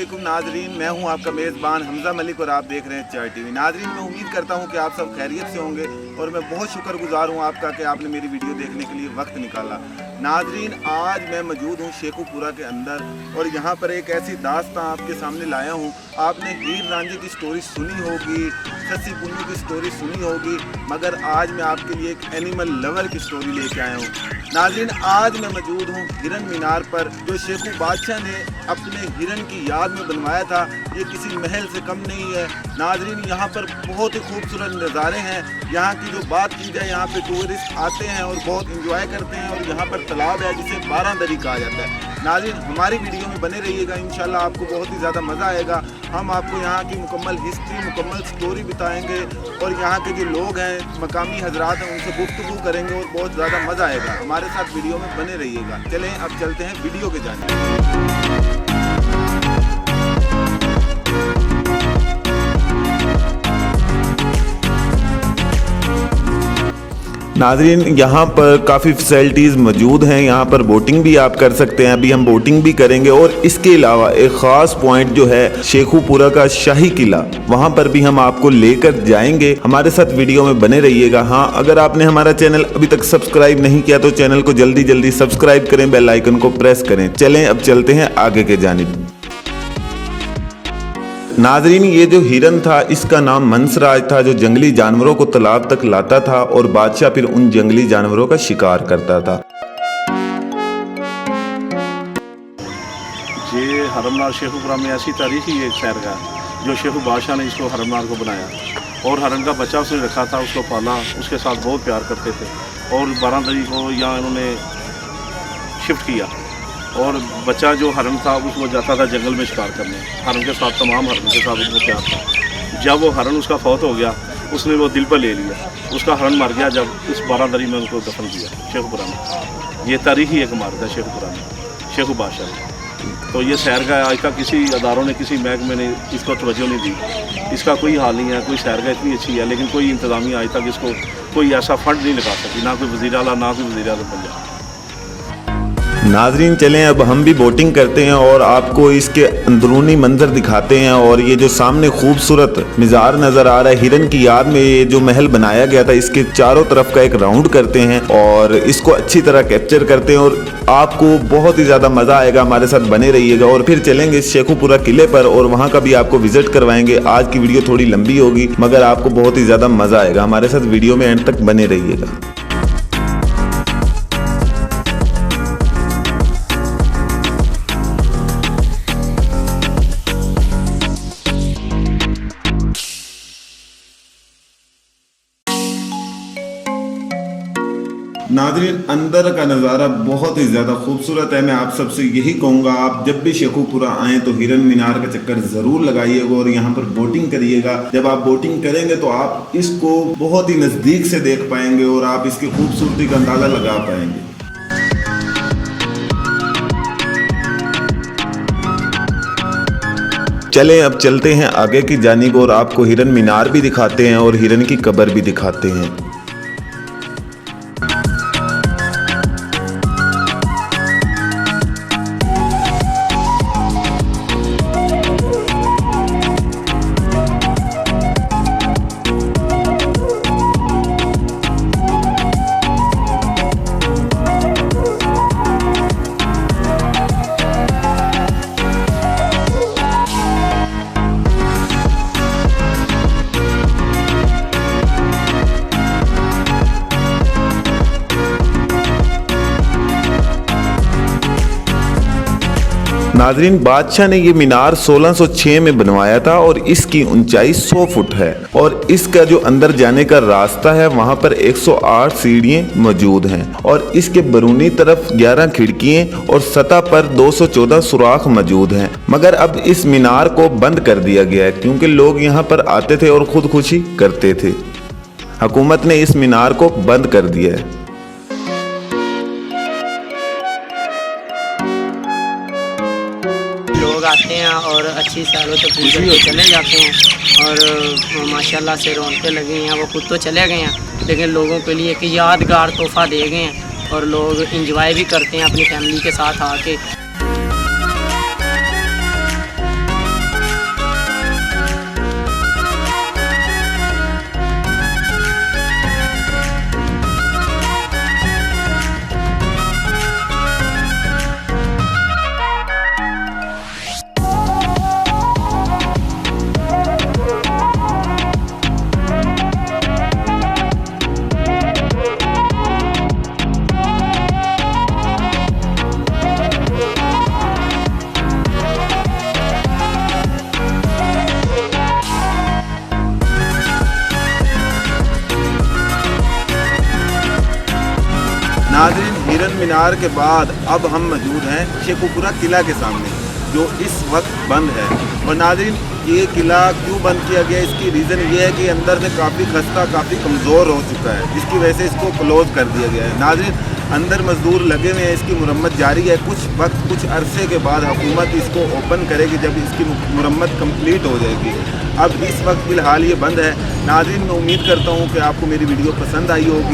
वालेकुम नाजरीन, मैं हूं आपका मेज़बान हमज़ा मलिक और आप देख रहे हैं चाय टीवी। नाजरीन, मैं उम्मीद करता हूं कि आप सब खैरियत से होंगे और मैं बहुत शुक्रगुजार हूं आपका कि आपने मेरी वीडियो देखने के लिए वक्त निकाला। नाजरीन, आज मैं मौजूद हूं शेखुपुरा के अंदर और यहां पर एक ऐसी दास्तां आपके सामने लाया हूं। आपने हीर रांझे की स्टोरी सुनी होगी, सस्सी पुन्नू की स्टोरी सुनी होगी, मगर आज मैं आपके लिए एक एनिमल लवर की स्टोरी लेके आया हूँ। नाजरीन, आज मैं मौजूद हूँ हिरन मीनार पर, जो शेखू बादशाह ने अपने हिरन की याद में बनवाया था। ये किसी महल से कम नहीं है। नाजरीन, यहाँ पर बहुत ही खूबसूरत नज़ारे हैं। यहाँ की जो बात की जाए, यहाँ पे टूरिस्ट आते हैं और बहुत इंजॉय करते हैं और यहाँ पर तालाब है जिसे 12 दरी कहा जाता है। नाज़रीन, हमारी वीडियो में बने रहिएगा, इंशाल्लाह आपको बहुत ही ज़्यादा मज़ा आएगा। हम आपको यहाँ की मुकम्मल हिस्ट्री, मुकम्मल स्टोरी बताएंगे और यहाँ के जो लोग हैं, मकामी हजरात हैं, उनसे गुफ्तगू करेंगे और बहुत ज़्यादा मज़ा आएगा। हमारे साथ वीडियो में बने रहिएगा। चलें अब चलते हैं वीडियो के जानिब। नाजरीन, यहाँ पर काफ़ी फैसिलिटीज़ मौजूद हैं। यहाँ पर बोटिंग भी आप कर सकते हैं। अभी हम बोटिंग भी करेंगे और इसके अलावा एक ख़ास पॉइंट जो है शेखुपुरा का शाही किला, वहाँ पर भी हम आपको लेकर जाएंगे। हमारे साथ वीडियो में बने रहिएगा। हाँ, अगर आपने हमारा चैनल अभी तक सब्सक्राइब नहीं किया तो चैनल को जल्दी जल्दी सब्सक्राइब करें, बेल आइकन को प्रेस करें। चलें अब चलते हैं आगे के जानिब। नाजरीन, ये जो हिरन था इसका नाम मंसराज था, जो जंगली जानवरों को तालाब तक लाता था और बादशाह फिर उन जंगली जानवरों का शिकार करता था। ये हरमनार शेखुपुरा में ऐसी तारीखी एक शहर का जो शेखु बादशाह ने इसको हरमनार को बनाया और हरन का बच्चा उसने रखा था, उसको पाला, उसके साथ बहुत प्यार करते थे और 12 दरी को यहाँ इन्होंने शिफ्ट किया और बच्चा जो हरन था उसको जाता था जंगल में शिकार करने। हरन के साथ, तमाम हरन के साथ उसको प्यार था। जब वो हरन उसका फौत हो गया, उसने वो दिल पर ले लिया। उसका हरन मर गया जब उस 12 दरी में उनको दफन किया शेखुपुरा में। ये तारीखी एक इमारत है शेखुपुरा में, शेखु बादशाह। तो ये शहर का आज तक किसी अदारों ने, किसी महकमे ने इसको तवज्जो नहीं दी। इसका कोई हाल नहीं है। कोई शहर का इतनी अच्छी है लेकिन कोई इंतज़ामिया आज तक इसको कोई ऐसा फंड नहीं लगा सकी, ना कोई वज़ीर आला, ना कोई वज़ीर आज़म पंजाब। नाजरीन, चलें अब हम भी बोटिंग करते हैं और आपको इसके अंदरूनी मंजर दिखाते हैं। और ये जो सामने खूबसूरत मीज़ार नज़र आ रहा है, हिरन की याद में ये जो महल बनाया गया था, इसके चारों तरफ का एक राउंड करते हैं और इसको अच्छी तरह कैप्चर करते हैं और आपको बहुत ही ज़्यादा मज़ा आएगा। हमारे साथ बने रहिएगा और फिर चलेंगे शेखुपुरा किले पर और वहाँ का भी आपको विजिट करवाएंगे। आज की वीडियो थोड़ी लंबी होगी मगर आपको बहुत ही ज़्यादा मज़ा आएगा। हमारे साथ वीडियो में एंड तक बने रहिएगा। नाज़रीन, अंदर का नज़ारा बहुत ही ज़्यादा खूबसूरत है। मैं आप सबसे यही कहूँगा, आप जब भी शेखुपुरा आएँ तो हिरन मीनार का चक्कर ज़रूर लगाइएगा और यहाँ पर बोटिंग करिएगा। जब आप बोटिंग करेंगे तो आप इसको बहुत ही नज़दीक से देख पाएंगे और आप इसकी खूबसूरती का अंदाज़ा लगा पाएंगे। चलें अब चलते हैं आगे की जानिब और आपको हिरन मीनार भी दिखाते हैं और हिरन की कब्र भी दिखाते हैं। नाजरीन, बादशाह ने ये मीनार 1606 में बनवाया था और इसकी ऊंचाई 100 फुट है और इसका जो अंदर जाने का रास्ता है वहां पर 108 सीढ़ियां मौजूद हैं और इसके बैरूनी तरफ 11 खिड़कियां और सतह पर 214 सुराख मौजूद हैं। मगर अब इस मीनार को बंद कर दिया गया है क्योंकि लोग यहाँ पर आते थे और खुदकुशी करते थे। हुकूमत ने इस मीनार को बंद कर दिया है। लोग आते हैं और अच्छी सालों तक करके चले जाते हैं और माशाल्लाह से रौनकें लगी हैं। वो खुद तो चले गए हैं लेकिन लोगों के लिए एक यादगार तोहफ़ा दे गए हैं और लोग इंजॉय भी करते हैं अपनी फैमिली के साथ आके। नाज़रीन, हिरन मीनार के बाद अब हम मौजूद हैं शेखुपुरा किला के सामने, जो इस वक्त बंद है। और नाज़रीन, ये किला क्यों बंद किया गया, इसकी रीज़न ये है कि अंदर से काफ़ी खस्ता, काफ़ी कमज़ोर हो चुका है, जिसकी वजह से इसको क्लोज़ कर दिया गया है। नाज़रीन, अंदर मजदूर लगे हुए हैं, इसकी मुरम्मत जारी है। कुछ अरसे के बाद हुकूमत इसको ओपन करेगी जब इसकी मुरम्मत कंप्लीट हो जाएगी। अब इस वक्त फ़िलहाल ये बंद है। नाज़रीन, मैं उम्मीद करता हूँ कि आपको मेरी वीडियो पसंद आई होगी।